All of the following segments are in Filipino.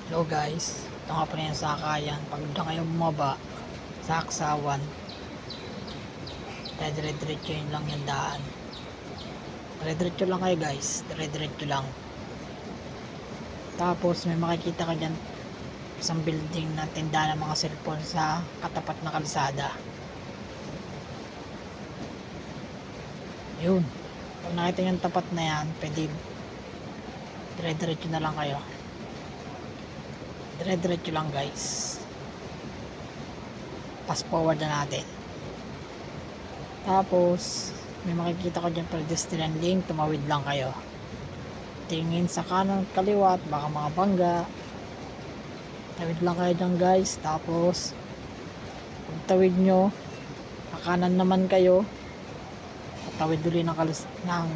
Hello guys, ito nga pala yung sakayan. Pag na kayo bumaba sa Aksawan, dire-diretso yun lang yung daan. Dire-diretso lang kayo guys, dire-diretso lang. Tapos may makikita ka dyan isang building na tindahan ng mga cellphone sa katapat na kalsada. Yun, pag nakita yung tapat na yan, pwede dire-diretso na lang kayo. Dire-diretso lang guys. Fast forward na natin. Tapos may makikita ko dyan pedestrian lane, tumawid lang kayo. Tingin sa kanan at kaliwa at baka mga bangga. Tawid lang kayo dyan guys. Tapos pag tawid nyo, kanan naman kayo, tawid ulit ng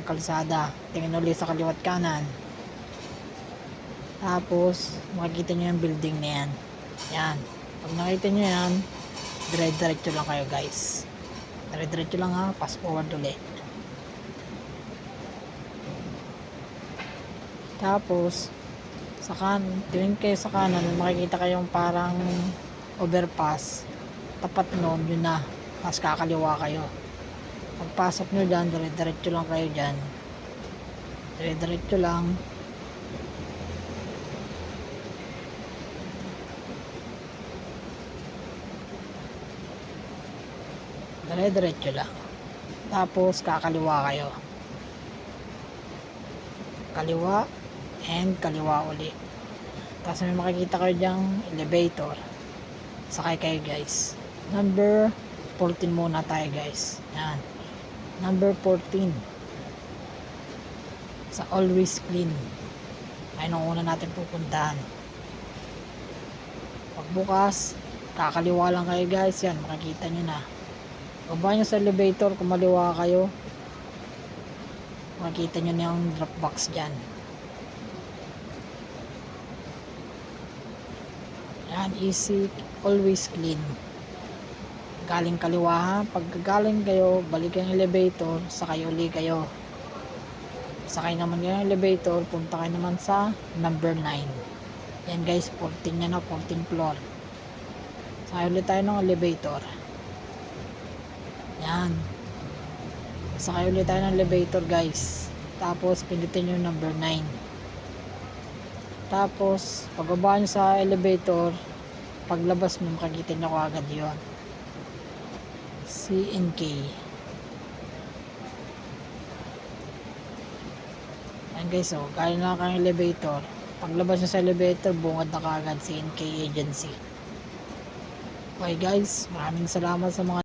kalsada. Tingin ulit sa kaliwa at kanan. Tapos makikita nyo yung building na yan. Yan, pag nakita nyo yan, dire-diretso lang kayo guys. Dire-diretso lang ha, fast forward ulit. Tapos tuwing kayo sa kanan, makikita kayong parang overpass. Tapat nun, yun na. Tapos kakaliwa kayo. Pagpasok nyo dyan, dire-diretso lang kayo dyan. Dire-diretso lang. Dire-diretso lang. Tapos kakaliwa kayo. Kaliwa and kaliwa uli. Tapos may makikita kayo dyang elevator. Sakay kayo guys. Number 14 muna tayo guys. Yan. Number 14. Sa Always Clean. Ayun ang una natin pupuntahan. Pagbukas, kakaliwa lang kayo guys. Yan, makikita nyo na. Baba nyo sa elevator, kumaliwa kayo. Makikita nyo na yung drop box dyan. Yan, easy, always clean. Galing kaliwa ha. Pag galing kayo, balik yung elevator, sakay uli kayo. Sakay naman yung elevator, punta kayo naman sa number 9. Yan guys, 14 yan na, 14 floor. Sakay ulit tayo ng elevator. Yan. Sakay ulit tayo ng elevator guys. Tapos pindutin nyo number 9. Tapos pagbaba nyo sa elevator, paglabas mo makikita nyo agad yun, CNK. Yan guys, so galing lang kang elevator. Paglabas nyo sa elevator, bungad na kaagad CNK agency. Okay guys, maraming salamat sa mga